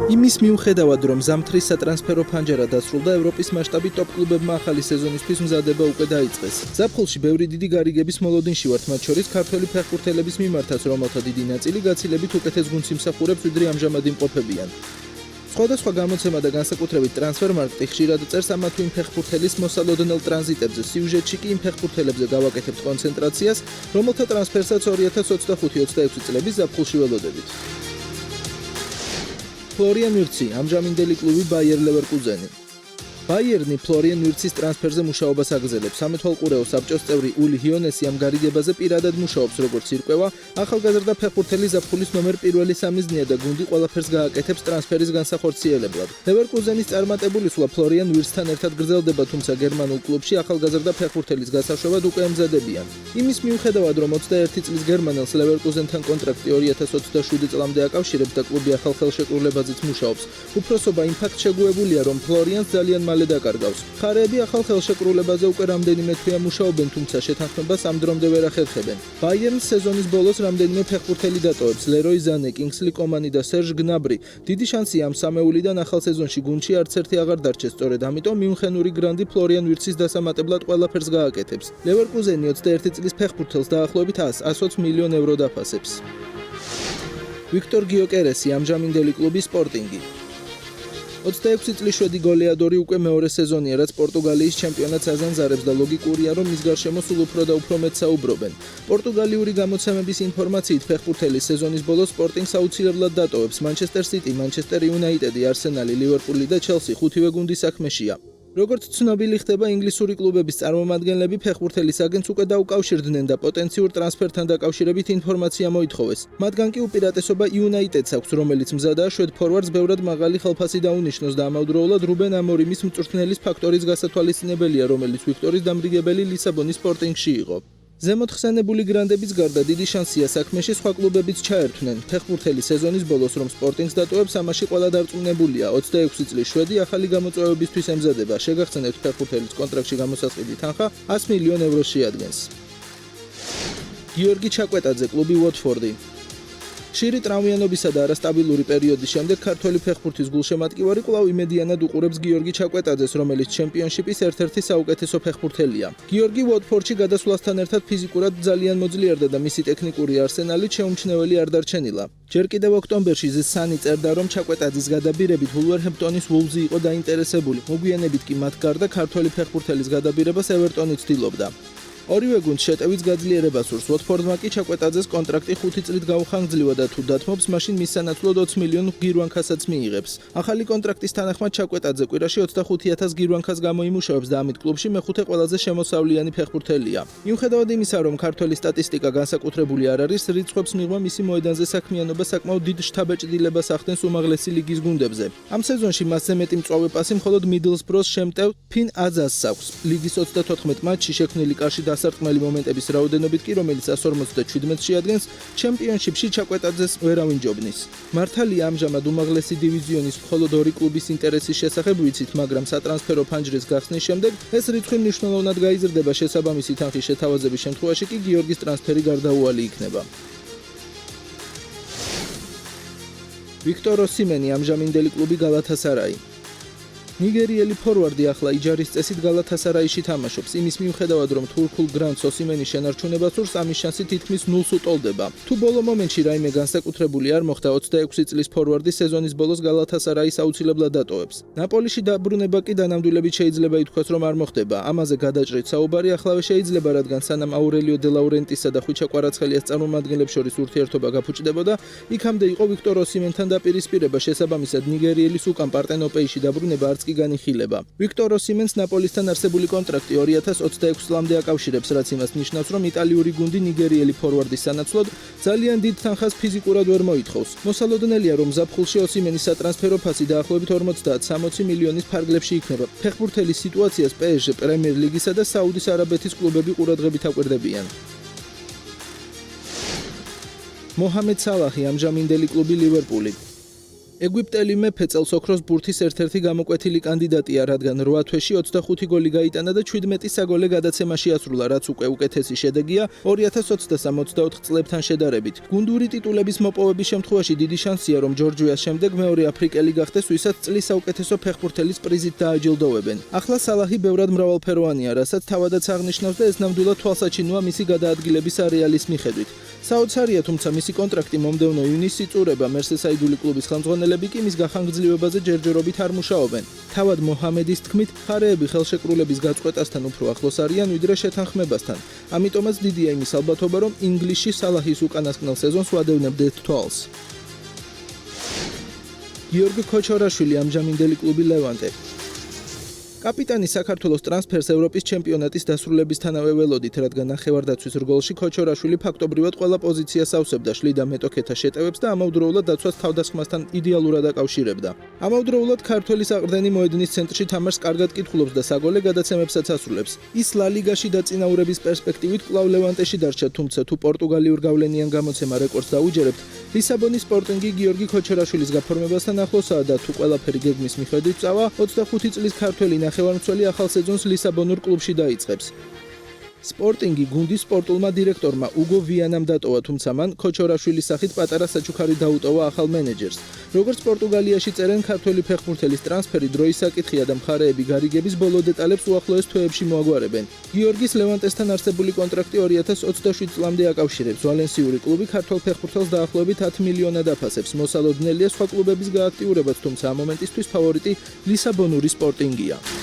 იმის მიუხედავად, რომ ზამთრის სატრანსფერო ფანჯარა დასრულდა, ევროპის მასშტაბით ტოპ კლუბებმა ახალი სეზონისთვის მზადება უკვე დაიწყეს. ზაფხულში ბევრი დიდი გარიგების მოლოდინში ვართ, მათ შორის ქართველი ფეხბურთელების მიმართაც, რომელთა დიდი ნაწილი გაცილებით უკეთეს გუნდს იმსახურებს, ვიდრე ამჟამად იმყოფებიან. სხვადასხვა გამოცემა და განსაკუთრებით ტრანსფერმარკეტი ხშირად წერს ამა თუ იმ ფეხბურთელის მოსალოდნელ ტრანზიტებზე. სიუჟეტში კი იმ ფეხბურთელებზე გავაკეთებთ კონცენტრაციას, რომელთა ტრანსფერსაც 2025-26 წლების ზაფხულში ველოდებით. Florian Wirtz, ამჟამინდელი კლუბი Bayer Leverkusen. Bayern Florian Wirtzის ტრანსფერზე მუშაობას აგრძელებს. სამეთვალყურეო საბჭოს წევრი ული ჰიონესი ამ გარიგებაზე პირადად მუშაობს, როგორც ირკვევა, ახალგაზრდა ფეხბურთელი ზაფხულის ნომერ 1 სამიზნეა და გუნდი ყველაფერს გააკეთებს ტრანსფერის განსახორციელებლად. Leverkusenis წარმატებული სვლა Florian Wirtzთან ერთად გრძელდება, თუმცა გერმანულ კლუბში ახალგაზრდა ფეხბურთელის გასაშვებად უკვე ემზადებიან. იმის მიუხედავად, რომ 21 წლის გერმანელს Leverkusenთან კონტრაქტი 2027 წლამდე აკავშირებს და კლუბი ახალ ხელშეკრულებაზეც მუშაობს, უფროსობა იმ ფაქტ შეგუებულია, რომ Florian's ძალიან მალე დაკარგავს. ხარეები ახალ ხელშეკრულებაზე უკვე რამდენიმე თვეა მუშაობენ, თუმცა შეთანხმებას ამ დრომდე ვერ ახერხებენ. Bayern სეზონის ბოლოს რამდენიმე ფეხბურთელი დატოვებს: Leroy Sané, Kingsley Coman და Serge Gnabry. დიდი შანსია ამ სამეულიდან ახალ სეზონში გუნდში არც ერთი აღარ დარჩეს, სწორედ ამიტომ მიუნხენური გრანდი Florian Wirtzის დასამატებლად ყველაფერს გააკეთებს. Leverkusen 21 წლის ფეხბურთელს დაახლოებით 100 მილიონ ევრო დაფასებს. Viktor Gyökeres, ამჟამინდელი კლუბი Sporting. 26 წლის შვედი გოლეადორი უკვე მეორე სეზონია, რაც პორტუგალიის ჩემპიონატს აზანზარებს და ლოგიკურია, რომ მის გარშემო სულ უფრო და უფრო მეტ საუბრობენ. პორტუგალიური გამოცემების ინფორმაციით, ფეხბურთელი სეზონის ბოლოს Sporting-ს აუცილებლად დატოვებს. Manchester City, Manchester United, Arsenal, Liverpool და Chelsea ხუთივე გუნდის საქმეშია. როგორც ცნობილი ხდება, ინგლისური კლუბების წარმომადგენლები ფეხბურთელის აგენტს უკვე დაუკავშირდნენ და პოტენციურ ტრანსფერთან დაკავშირებით ინფორმაცია მოითხოვეს. მათგან კი უპირატესობა United-ს აქვს, რომელიც მზადაა შვედ ფორვარდს ბევრად მაღალი ხელფასი დაუნიშნოს და ამავდროულად რუბენ ამორიმის მწვრთნელის ფაქტორის გასათვალისწინებელია, რომელიც ვიქტორის დამრიგებელი ლისაბონის Sporting-ში იყო. ზემოთხსენებული გრანდების გარდა დიდი შანსია საქმეში სხვა კლუბებიც ჩაერთვნენ. ფეხბურთელი სეზონის ბოლოს რომ Sporting-ს დატოვებს, ამაში ყველა დარწმუნებულია. 26 წლის შვედი ახალი გამოწვევებისთვის ემზადება. შეგახსენებთ, ფეხბურთელის კონტრაქტში გამოსასყიდი თანხა 100 მილიონ ევროს შეადგენს. გიორგი ჩაკვეტაძე, კლუბი Watford. ხშირი ტრავმიანობისა და არასტაბილური პერიოდის შემდეგ ქართველი ფეხბურთის გულშემატკივარი კვლავ იმედიანად უყურებს გიორგი ჩაკვეტაძეს, რომელიც ჩემპიონშიპის ერთ-ერთი საუკეთესო ფეხბურთელია. გიორგი Watford-ში გადასვლასთან ერთად ფიზიკურად ძალიან მოძლიერდა და მისი ტექნიკური არსენალი შეუმჩნეველი არ დარჩენილა. ჯერ კიდევ ოქტომბერში ზსანი წერდა, რომ ჩაკვეტაძის გადაბირებით Wolverhampton-ის Wolves-ი იყო დაინტერესებული. მოგვიანებით კი მათ გარდა ქართველი ფეხბურთელის გადაბირებას Everton-ი ცდილობდა. ორივე გუნდს შეტევის გაძლიერება სურს. Watford-მა კი ჩაკვეტაძეს კონტრაქტი 5 წლით გაუხანგრძლივა და თუ დათმობს, მაშინ მის სანაცვლოდ 20 მილიონ გირვანქასაც მიიღებს. ახალი კონტრაქტის თანახმად ჩაკვეტაძე კვირაში 25,000 გირვანქას გამოიმუშავებს და ამით კლუბში მეხუთე ყველაზე შემოსავლიანი ფეხბურთელია. მიუხედავად იმისა, რომ ქართველი სტატისტიკა განსაკუთრებული არ არის, რიცხვებს მიღმა მისი მოედანზე საქმიანობა საკმაოდ დიდ შთაბეჭდილებას ახდენს უმაღლესი ლიგის გუნდებზე. ამ სეზონში მასზე მეტი მწვავე პასი მხოლოდ Middlesbrough-ს შემტევ Finn Azaz-ს აქვს. ლიგის 34 მატჩში შექმნილი კარში დასარტყმელი მომენტების რაოდენობით კი, რომელიც 157 შეადგენს, ჩემპიონშიპში ჩაკვეტაძეს ვერავინ ჯობნის. მართალია ამჟამად უმაღლესი დივიზიონის მხოლოდ 2 კლუბის ინტერესის შესახებ ვიცით, მაგრამ სატრანსფერო ფანჯრის გახსნის შემდეგ ეს რიცხვი მნიშვნელოვნად გაიზრდება. შესაბამისი თანხის შეთავაზების შემთხვევაში კი გიორგის ტრანსფერი გარდაუვალი იქნება. Viktor Osimhen, ამჟამინდელი კლუბი Galatasaray. ნიგერიელი ფორვარდი ახლა იჯარის წესით Galatasaray-ში თამაშობს. იმის მიუხედავად, რომ თურქულ გრანდს Osimhen-ის შენარჩუნება სურს, ამის შანსი თითქმის 0-ს უტოლდება. თუ ბოლო მომენტში რაიმე განსაკუთრებული არ მოხდა, 26 წლის ფორვარდი სეზონის ბოლოს Galatasaray-ს აუცილებლად დატოვებს. ნაპოლიში დაბრუნება კი დანამდვილებით შეიძლება ითქვას, რომ არ მოხდება. ამაზე გადაჭრით საუბარიახლავე შეიძლება, რადგან სანამ Aurelio De Laurentiis-სა და ხვიჩა კვარაცხელიას წარმომადგენლებს შორის ურთიერთობა გაფუჭდებოდა, იქამდე იყო Viktor Osimhen-თან დაპირისპირება. შესაბამისად, ნიგერიელის უკან პარტენოპეიში დაბრუნება არც კი განიხილება. Viktor Osimhen-ს ნაპოლისთან არსებული კონტრაქტი 2026 წლამდე აკავშირებს, რაც იმას ნიშნავს, რომ იტალიური გუნდი ნიგერიელი ფორვარდის სანაცვლოდ ძალიან დიდ თანხას ფიზიკურად ვერ მოითხოვს. მოსალოდნელია, რომ ზაფხულში Osimhen-ის სატრანსფერო ფასი დაახლოებით 50-60 მილიონის ფარგლებში იქნება. ფეხბურთელის სიტუაციას PSG, პრემიერ ლიგისა და საუდის არაბეთის კლუბები ყურადღებით აკვირდებიან. Mohamed Salah, ამჟამინდელი კლუბი Liverpool. ეგვიპტელი მეფე წელს ოქროს ბურთის ერთ-ერთი გამოკვეთილი კანდიდატია, რადგან 8 თვეში 25 გოლი გაიტანა და 17 საგოლე გადაცემაში ასრულა, რაც უკვე უკეთესი შედეგია 2023-24 წლებთან შედარებით. გუნდური ტიტულების მოპოვების შემთხვევაში დიდი შანსია, რომ ჯორჯიას შემდეგ მეორე აფრიკელი გახდეს, ვისაც წლის საუკეთესო ფეხბურთელის პრიზით დააჯილდოვებენ. ახლა სალაჰი ბევრად მრავალფეროვანია, რასაც თავადაც აღნიშნავს და ეს ნამდვილად თვალსაჩინოა მისი გადაადგილების არეალის მიხედვით. საოცარია, თუმცა მისი კონტრაქტი მომდევნო ივნისს იწურება, მერსესაიდული კლუბის ხელმძღვანელები კი მის გახანგრძლივებაზე ჯერჯერობით არ მუშაობენ. თავად მოჰამედის თქმით, მხარეები ხელშეკრულების გაწყვეტასთან უფრო ახლოს არიან, ვიდრე შეთანხმებასთან. ამიტომაც დიდია იმის ალბათობა, რომ ინგლისში სალაჰის უკანასკნელ სეზონს ვადევნებდეთ თვალს. გიორგი ქოჩორაშვილი ამჟამინდელი კლუბი ლევანტე. კაპიტანი საქართველოს ტრანსფერს ევროპის ჩემპიონატის დასრულებისთანავე ველოდით, რადგან ნახევარდაცვის რგოლში ქოჩორაშვილი ფაქტობრივად ყველა პოზიციას ავსებდა, შლიდა მეტოქეთა შეტევებს და ამავდროულად დაცვას თავდასხმასთან იდეალურად აკავშირებდა. ამავდროულად ქართველი საყრდენი მოედნის ცენტრში თამაშს კარგად კითხულობს და საგოლე გადაცემებსაც ასრულებს. ის ლა ლიგაში დაწინაურების პერსპექტივით კვლავ ლევანტეში დარჩა, თუმცა თუ პორტუგალიურ გავლენიან გამოცემა რეკორდს დაუჯერებთ, ლისაბონის სპორტინგი გიორგი ქოჩორაშვილის გაფორმებასთან ახლოსაა და თუ ყველაფერი გეგმის მიხედვით წავა, 25 წლის ქართველი ნახევარმცველი ახალ სეზონს ლისაბონურ კლუბში დაიწყებს. სპორტინგი გუნდის სპორტულმა დირექტორმა უგო ვიანამ დატოვა, თუმცა მან ქოჩორაშვილის სახით პატარა საჩუქარი დაუტოვა ახალ მენეჯერს. როგორც პორტუგალიაში წერენ, ქართველი ფეხბურთელის ტრანსფერი დროის საკითხია და მხარეები გარიგების ბოლო დეტალებს უახლოეს თვეებში მოაგვარებენ. გიორგის ლევანტესთან არსებული კონტრაქტი 2027 წლამდე აკავშირებს. ვალენსიური კლუბი ქართველ ფეხბურთელს დაახლოებით 10 მილიონად აფასებს. მოსალოდნელია სხვა კლუბების გააქტიურებაც, თუმცა ამ მომენტისთვის ფავორიტი ლისაბონური სპორტინგია.